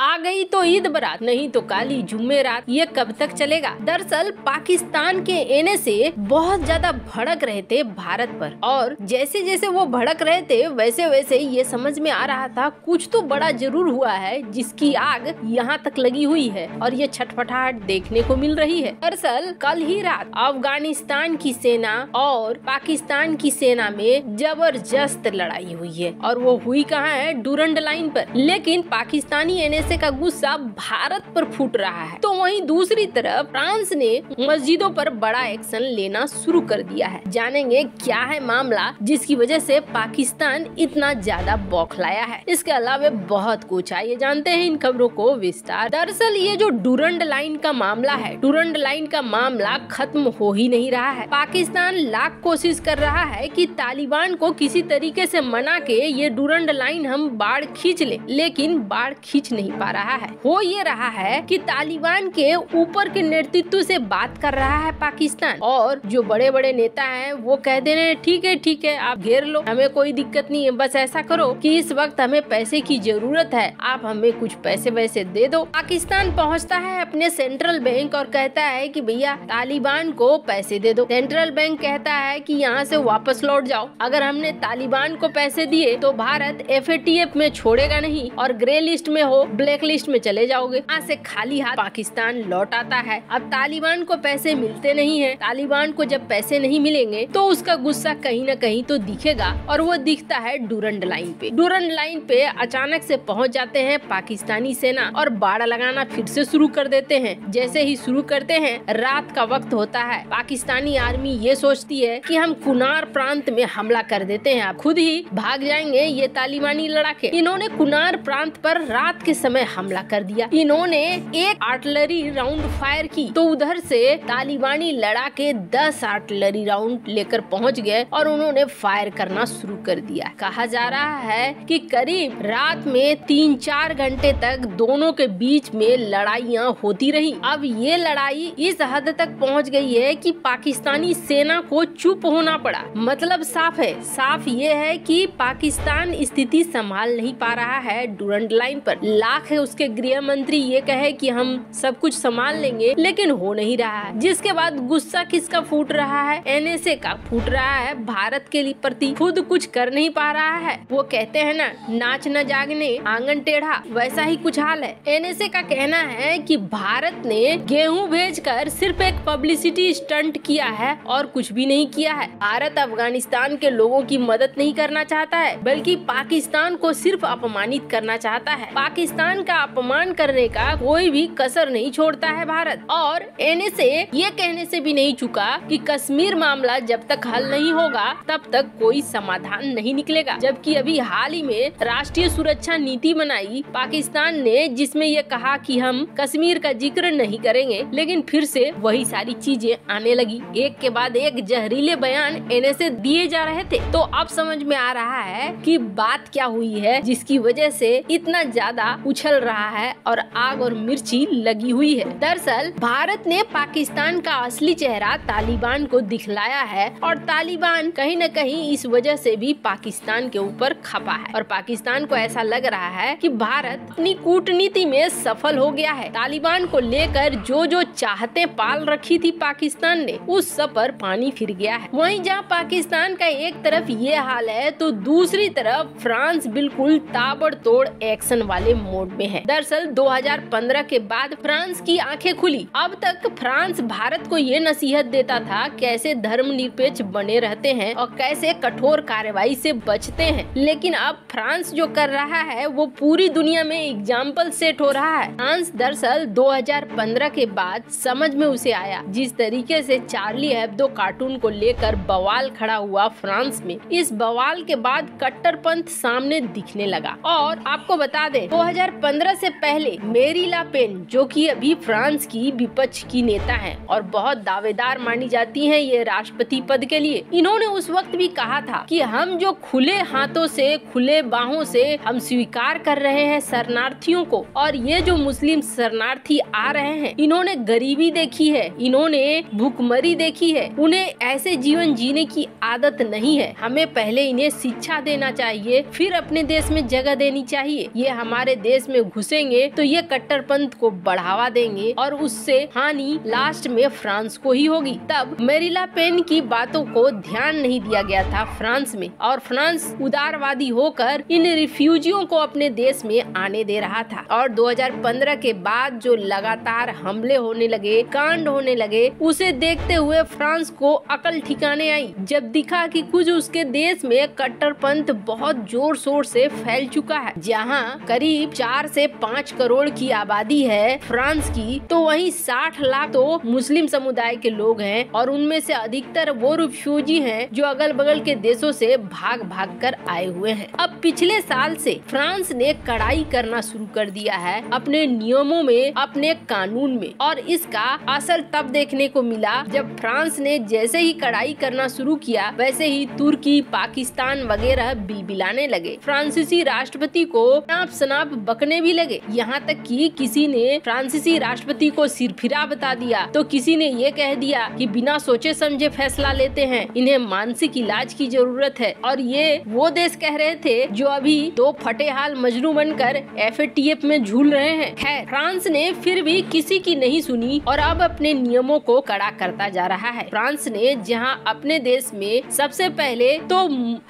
आ गई तो ईद बारात, नहीं तो काली जुम्मेरात, ये कब तक चलेगा। दरअसल पाकिस्तान के एनएसए बहुत ज्यादा भड़क रहे थे भारत पर, और जैसे जैसे वो भड़क रहे थे वैसे वैसे ये समझ में आ रहा था कुछ तो बड़ा जरूर हुआ है जिसकी आग यहाँ तक लगी हुई है और ये छटपटाहट देखने को मिल रही है। दरअसल कल ही रात अफगानिस्तान की सेना और पाकिस्तान की सेना में जबरदस्त लड़ाई हुई है, और वो हुई कहाँ है, डूरंड लाइन पर। लेकिन पाकिस्तानी एनएसए का गुस्सा भारत पर फूट रहा है, तो वहीं दूसरी तरफ फ्रांस ने मस्जिदों पर बड़ा एक्शन लेना शुरू कर दिया है। जानेंगे क्या है मामला जिसकी वजह से पाकिस्तान इतना ज्यादा बौखलाया है। इसके अलावा बहुत कुछ आइए जानते हैं इन खबरों को विस्तार। दरअसल ये जो डूरंड लाइन का मामला है, डूरंड लाइन का मामला खत्म हो ही नहीं रहा है। पाकिस्तान लाख कोशिश कर रहा है कि तालिबान को किसी तरीके से मना के ये डूरंड लाइन हम बाढ़ खींच ले, लेकिन बाढ़ खींच नहीं पा रहा है। हो ये रहा है कि तालिबान के ऊपर के नेतृत्व से बात कर रहा है पाकिस्तान, और जो बड़े बड़े नेता हैं वो कह दे रहे हैं ठीक है आप घेर लो, हमें कोई दिक्कत नहीं है, बस ऐसा करो कि इस वक्त हमें पैसे की जरूरत है, आप हमें कुछ पैसे वैसे दे दो। पाकिस्तान पहुंचता है अपने सेंट्रल बैंक और कहता है कि भैया तालिबान को पैसे दे दो। सेंट्रल बैंक कहता है कि यहाँ से वापस लौट जाओ, अगर हमने तालिबान को पैसे दिए तो भारत FATF में छोड़ेगा नहीं और ग्रे लिस्ट में हो, ब्लैक लिस्ट में चले जाओगे। यहाँ से खाली हाथ पाकिस्तान लौट आता है। अब तालिबान को पैसे मिलते नहीं है, तालिबान को जब पैसे नहीं मिलेंगे तो उसका गुस्सा कहीं न कहीं तो दिखेगा, और वो दिखता है डूरंड लाइन पे। डूरंड लाइन पे अचानक से पहुंच जाते हैं पाकिस्तानी सेना और बाड़ा लगाना फिर से शुरू कर देते हैं। जैसे ही शुरू करते हैं, रात का वक्त होता है, पाकिस्तानी आर्मी ये सोचती है कि हम कुनार प्रांत में हमला कर देते हैं, आप खुद ही भाग जाएंगे ये तालिबानी लड़ाके। इन्होंने कुनार प्रांत पर रात के समय हमला कर दिया। इन्होंने एक आर्टिलरी राउंड फायर की तो उधर से तालिबानी लड़ाके 10 आर्टिलरी राउंड लेकर पहुंच गए और उन्होंने फायर करना शुरू कर दिया। कहा जा रहा है कि करीब रात में 3-4 घंटे तक दोनों के बीच में लड़ाइयाँ होती रही। अब ये लड़ाई इस हद तक पहुंच गई है कि पाकिस्तानी सेना को चुप होना पड़ा। मतलब साफ ये है कि पाकिस्तान स्थिति संभाल नहीं पा रहा है डूरंड लाइन पर। लाख है उसके गृह मंत्री ये कहे कि हम सब कुछ संभाल लेंगे, लेकिन हो नहीं रहा है। जिसके बाद गुस्सा किसका फूट रहा है, एनएसए का फूट रहा है भारत के प्रति। खुद कुछ कर नहीं पा रहा है। वो कहते हैं ना, नाच न जागने आंगन टेढ़ा, वैसा ही कुछ हाल है। एनएसए का कहना है कि भारत ने गेहूं भेजकर सिर्फ एक पब्लिसिटी स्टंट किया है और कुछ भी नहीं किया है। भारत अफगानिस्तान के लोगों की मदद नहीं करना चाहता है, बल्कि पाकिस्तान को सिर्फ अपमानित करना चाहता है। पाकिस्तान का अपमान करने का कोई भी कसर नहीं छोड़ता है भारत। और एनएसए ये कहने से भी नहीं चुका कि कश्मीर मामला जब तक हल नहीं होगा तब तक कोई समाधान नहीं निकलेगा। जबकि अभी हाल ही में राष्ट्रीय सुरक्षा नीति बनाई पाकिस्तान ने, जिसमें ये कहा कि हम कश्मीर का जिक्र नहीं करेंगे, लेकिन फिर से वही सारी चीजें आने लगी। एक के बाद एक जहरीले बयान एनएसए दिए जा रहे थे। तो अब समझ में आ रहा है कि बात क्या हुई है जिसकी वजह से इतना ज्यादा उछल रहा है और आग और मिर्ची लगी हुई है। दरअसल भारत ने पाकिस्तान का असली चेहरा तालिबान को दिखलाया है, और तालिबान कहीं न कहीं इस वजह से भी पाकिस्तान के ऊपर खपा है, और पाकिस्तान को ऐसा लग रहा है कि भारत अपनी कूटनीति में सफल हो गया है। तालिबान को लेकर जो जो चाहते पाल रखी थी पाकिस्तान ने, उस सब पर पानी फिर गया है। वहीं जहां पाकिस्तान का एक तरफ ये हाल है तो दूसरी तरफ फ्रांस बिल्कुल ताबड़तोड़ एक्शन वाले मोड में है। दरअसल 2015 के बाद फ्रांस की आंखें खुली। अब तक फ्रांस भारत को ये नसीहत देता था कैसे धर्मनिरपेक्ष बने रहते हैं और कैसे कठोर कार्रवाई से बचते हैं, लेकिन अब फ्रांस जो कर रहा है वो पूरी दुनिया में एग्जाम्पल सेट हो रहा है। फ्रांस दरअसल 2015 के बाद समझ में उसे आया, जिस तरीके से चार्ली हेब्दो कार्टून को लेकर बवाल खड़ा हुआ फ्रांस में, इस बवाल के बाद कट्टरपंथ सामने दिखने लगा। और आपको बता दें 2015 से पहले मेरी ला पेन, जो कि अभी फ्रांस की विपक्ष की नेता हैं और बहुत दावेदार मानी जाती हैं ये राष्ट्रपति पद के लिए, इन्होंने उस वक्त भी कहा था कि हम जो खुले हाथों से, खुले बाहों से हम स्वीकार कर रहे हैं शरणार्थियों को, और ये जो मुस्लिम शरणार्थी आ रहे हैं इन्होंने गरीबी देखी है, इन्होंने भूखमरी देखी है, उन्हें ऐसे जीवन जीने की आदत नहीं है। हमें पहले इन्हें शिक्षा देना चाहिए, फिर अपने देश में जगह देनी चाहिए। ये हमारे देश में घुसेंगे तो ये कट्टरपंथ को बढ़ावा देंगे और उससे हानि लास्ट में फ्रांस को ही होगी। तब मेरिला पेन की बातों को ध्यान नहीं दिया गया था फ्रांस में, और फ्रांस उदारवादी होकर इन रिफ्यूजियों को अपने देश में आने दे रहा था। और 2015 के बाद जो लगातार हमले होने लगे, कांड होने लगे, उसे देखते हुए फ्रांस को अकल ठिकाने आई जब दिखा कि कुछ उसके देश में कट्टरपंथ बहुत जोर शोर से फैल चुका है। जहां करीब 4 से 5 करोड़ की आबादी है फ्रांस की, तो वहीं 60 लाख तो मुस्लिम समुदाय के लोग हैं और उनमें से अधिकतर वो रिफ्यूजी हैं जो अगल बगल के देशों से भाग भाग कर आए हुए हैं। अब पिछले साल से फ्रांस ने कड़ाई करना शुरू कर दिया है अपने नियमों में, अपने कानून में, और इसका असर तब देखने को मिला जब फ्रांस ने जैसे ही कड़ाई करना शुरू किया वैसे ही तुर्की, पाकिस्तान वगैरह बिलबिलाने लगे। फ्रांसीसी राष्ट्रपति को नाप शनाप बकने भी लगे, यहाँ तक कि किसी ने फ्रांसीसी राष्ट्रपति को सिरफिरा बता दिया, तो किसी ने ये कह दिया कि बिना सोचे समझे फैसला लेते हैं, इन्हें मानसिक इलाज की जरूरत है। और ये वो देश कह रहे थे जो अभी 2 फटे हाल मजनू बनकर FATF में झूल रहे हैं। खैर, फ्रांस ने फिर भी किसी की नहीं सुनी और अब अपने नियमों को कड़ा करता जा रहा है। फ्रांस ने जहां अपने देश में सबसे पहले तो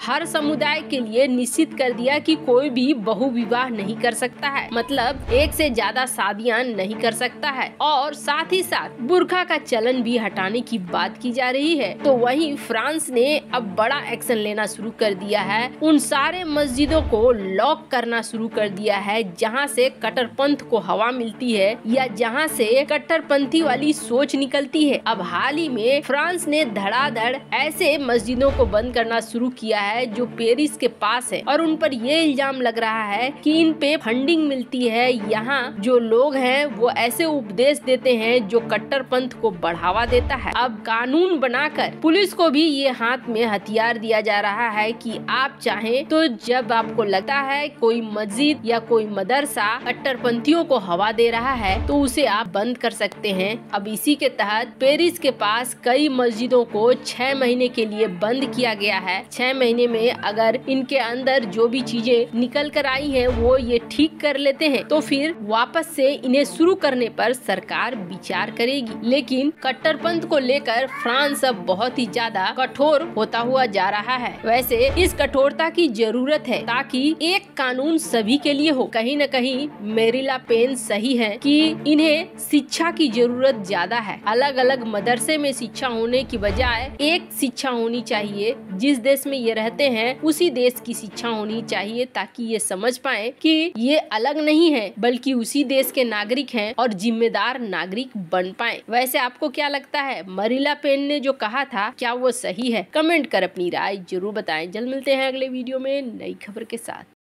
हर समुदाय के लिए निश्चित कर दिया कि कोई भी बहुविवाह नहीं कर सकता है, मतलब एक से ज्यादा शादियां नहीं कर सकता है, और साथ ही साथ बुर्का का चलन भी हटाने की बात की जा रही है। तो वहीं फ्रांस ने अब बड़ा एक्शन लेना शुरू कर दिया है, उन सारे मस्जिदों को लॉक करना शुरू कर दिया है जहां से कट्टरपंथ को हवा मिलती है या जहां से कट्टरपंथी वाली सोच निकलती है। अब हाल ही में फ्रांस ने धड़ाधड़ ऐसे मस्जिदों को बंद करना शुरू किया है जो पेरिस के पास है, और उन पर ये इल्जाम लग रहा है कि इन पे फंडिंग मिलती है। यहाँ जो लोग हैं वो ऐसे उपदेश देते हैं जो कट्टरपंथ को बढ़ावा देता है। अब कानून बनाकर पुलिस को भी ये हाथ में हथियार दिया जा रहा है कि आप चाहें तो जब आपको लगता है कोई मस्जिद या कोई मदरसा कट्टरपंथियों को हवा दे रहा है तो उसे आप बंद कर सकते हैं। अब इसी के तहत पेरिस के पास कई मस्जिदों को 6 महीने के लिए बंद किया गया है। 6 महीने में अगर इनके अंदर जो भी चीजें निकल कर आई हैं वो ये ठीक कर लेते हैं तो फिर वापस से इन्हें शुरू करने पर सरकार विचार करेगी। लेकिन कट्टरपंथ को लेकर फ्रांस अब बहुत ही ज्यादा कठोर होता हुआ जा रहा है। वैसे इस कठोरता की जरूरत है ताकि एक कानून सभी के लिए हो। कहीं न कहीं मेरिला पेन सही है कि इन्हें शिक्षा की जरूरत ज्यादा है। अलग अलग मदरसे में शिक्षा होने की बजाय एक शिक्षा होनी चाहिए। जिस देश में ये रहते हैं उसी देश की शिक्षा होनी चाहिए ताकि ये समझ पाए कि ये अलग नहीं है बल्कि उसी देश के नागरिक हैं और जिम्मेदार नागरिक बन पाए। वैसे आपको क्या लगता है, मेरिला पेन ने जो कहा था क्या वो सही है? कमेंट कर अपनी राय जरूर बताएं। जल्द मिलते हैं अगले वीडियो में नई खबर के साथ।